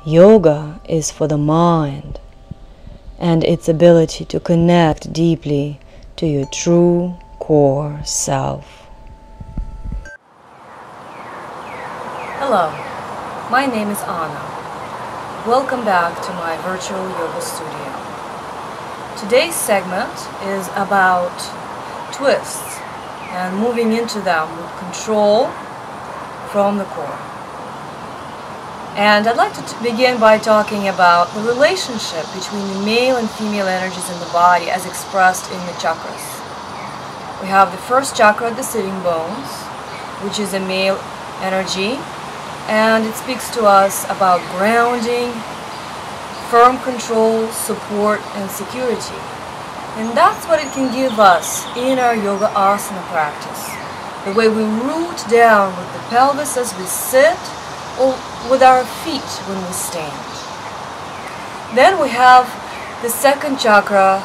Yoga is for the mind and its ability to connect deeply to your true core self. Hello, my name is Anna. Welcome back to my virtual yoga studio. Today's segment is about twists and moving into them with control from the core. And I'd like to begin by talking about the relationship between the male and female energies in the body as expressed in the chakras. We have the first chakra at the sitting bones, which is a male energy, and it speaks to us about grounding, firm control, support, and security. And that's what it can give us in our yoga asana practice. The way we root down with the pelvis as we sit, or with our feet when we stand. Then we have the second chakra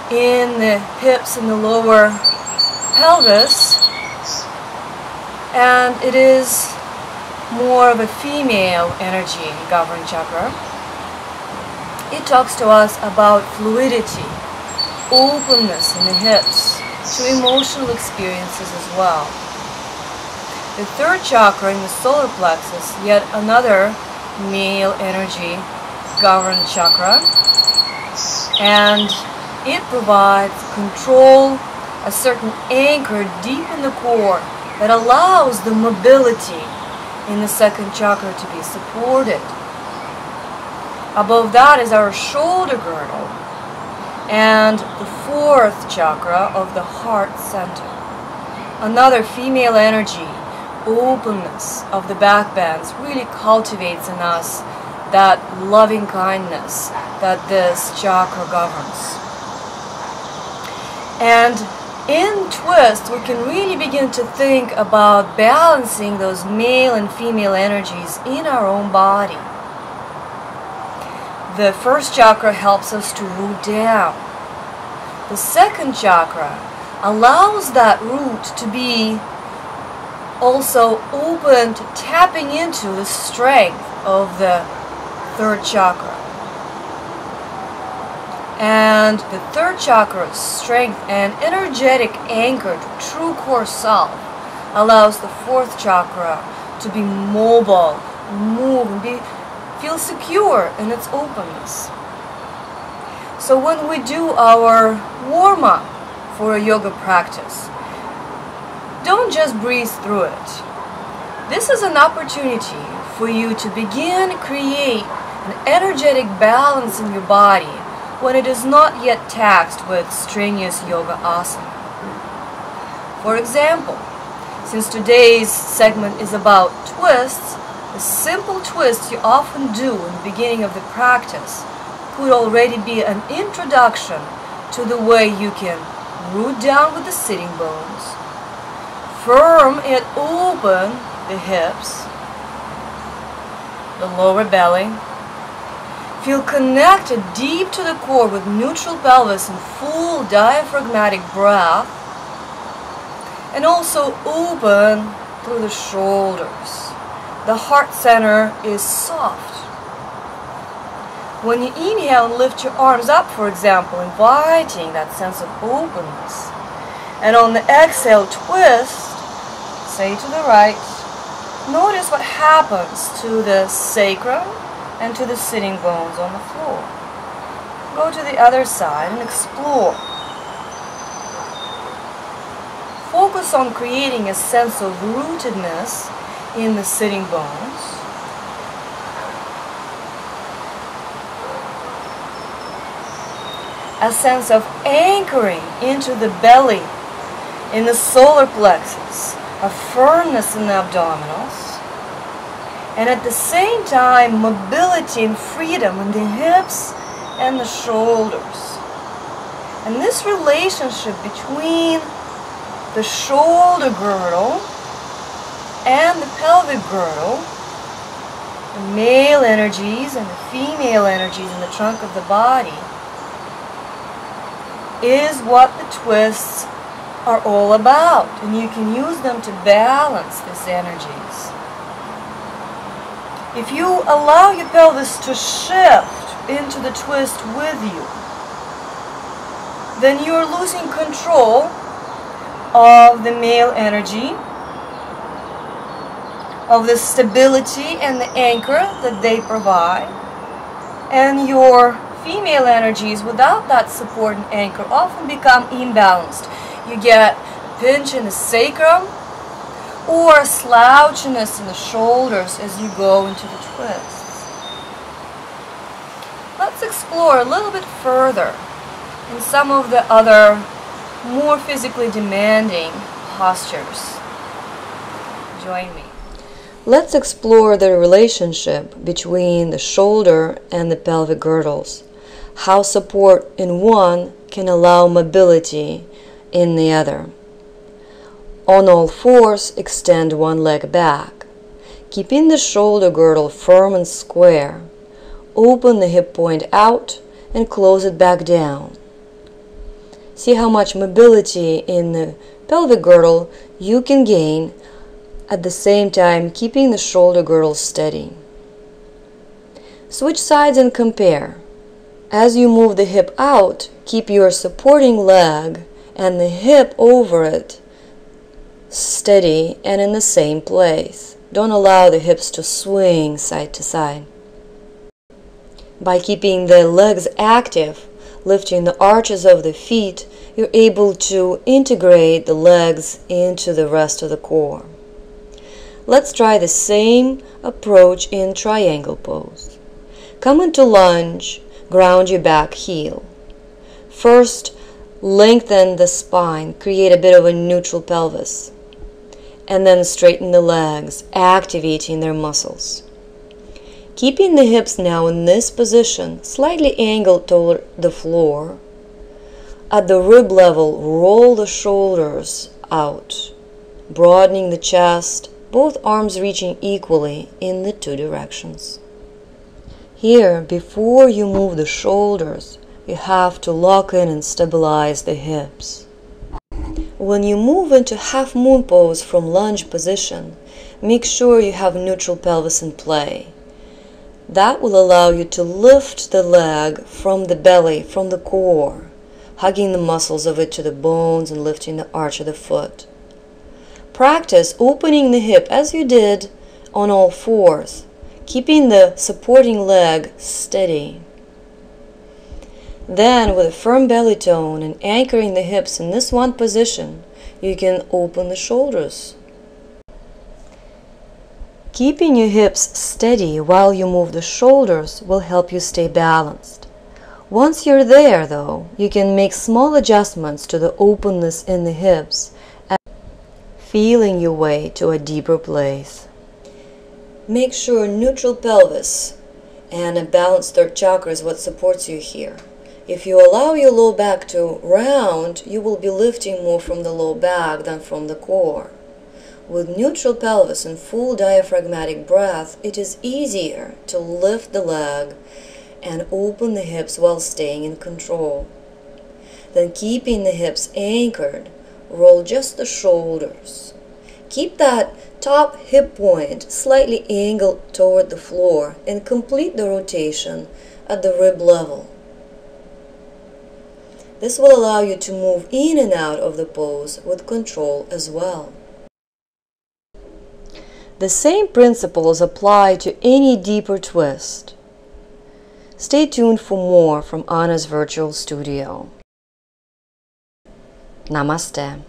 in the hips and the lower pelvis, and it is more of a female energy governed chakra. It talks to us about fluidity, openness in the hips to emotional experiences as well. The third chakra in the solar plexus, yet another male energy governed chakra, and it provides control, a certain anchor deep in the core that allows the mobility in the second chakra to be supported. Above that is our shoulder girdle and the fourth chakra of the heart center. Another female energy, openness of the back bands, really cultivates in us that loving kindness that this chakra governs. And in twist, we can really begin to think about balancing those male and female energies in our own body. The first chakra helps us to root down. The second chakra allows that root to be also open to tapping into the strength of the third chakra. And the third chakra's strength and energetic anchor to true core self allows the fourth chakra to be mobile, move, and feel secure in its openness. So when we do our warm-up for a yoga practice, don't just breeze through it. This is an opportunity for you to begin to create an energetic balance in your body when it is not yet taxed with strenuous yoga asana. For example, since today's segment is about twists, the simple twists you often do in the beginning of the practice could already be an introduction to the way you can root down with the sitting bones, firm and open the hips, the lower belly, feel connected deep to the core with neutral pelvis and full diaphragmatic breath, and also open through the shoulders. The heart center is soft. When you inhale and lift your arms up, for example, inviting that sense of openness, and on the exhale, twist, say to the right, notice what happens to the sacrum and to the sitting bones on the floor. Go to the other side and explore. Focus on creating a sense of rootedness in the sitting bones. A sense of anchoring into the belly, in the solar plexus, a firmness in the abdominals, and at the same time mobility and freedom in the hips and the shoulders. And this relationship between the shoulder girdle and the pelvic girdle, the male energies and the female energies in the trunk of the body, is what the twists are all about, and you can use them to balance these energies. If you allow your pelvis to shift into the twist with you, then you're losing control of the male energy, of the stability and the anchor that they provide, and your female energies without that support and anchor often become imbalanced. You get pinch in the sacrum or slouchiness in the shoulders as you go into the twists. Let's explore a little bit further in some of the other more physically demanding postures. Join me. Let's explore the relationship between the shoulder and the pelvic girdles. How support in one can allow mobility in the other. On all fours, extend one leg back. Keeping the shoulder girdle firm and square, open the hip point out and close it back down. See how much mobility in the pelvic girdle you can gain, at the same time keeping the shoulder girdle steady. Switch sides and compare. As you move the hip out, keep your supporting leg and the hip over it steady and in the same place. Don't allow the hips to swing side to side. By keeping the legs active, lifting the arches of the feet, you're able to integrate the legs into the rest of the core. Let's try the same approach in triangle pose. Come into lunge, ground your back heel. First, lengthen the spine, create a bit of a neutral pelvis. And then straighten the legs, activating their muscles. Keeping the hips now in this position, slightly angled toward the floor. At the rib level, roll the shoulders out, broadening the chest, both arms reaching equally in the two directions. Here, before you move the shoulders, you have to lock in and stabilize the hips. When you move into half moon pose from lunge position, make sure you have neutral pelvis in play. That will allow you to lift the leg from the belly, from the core, hugging the muscles of it to the bones and lifting the arch of the foot. Practice opening the hip as you did on all fours, keeping the supporting leg steady. Then, with a firm belly tone and anchoring the hips in this one position, you can open the shoulders. Keeping your hips steady while you move the shoulders will help you stay balanced. Once you're there, though, you can make small adjustments to the openness in the hips, feeling your way to a deeper place. Make sure neutral pelvis and a balanced third chakra is what supports you here. If you allow your low back to round, you will be lifting more from the low back than from the core. With neutral pelvis and full diaphragmatic breath, it is easier to lift the leg and open the hips while staying in control. Then, keeping the hips anchored, roll just the shoulders. Keep that top hip point slightly angled toward the floor and complete the rotation at the rib level. This will allow you to move in and out of the pose with control as well. The same principles apply to any deeper twist. Stay tuned for more from Anna's Virtual Studio. Namaste.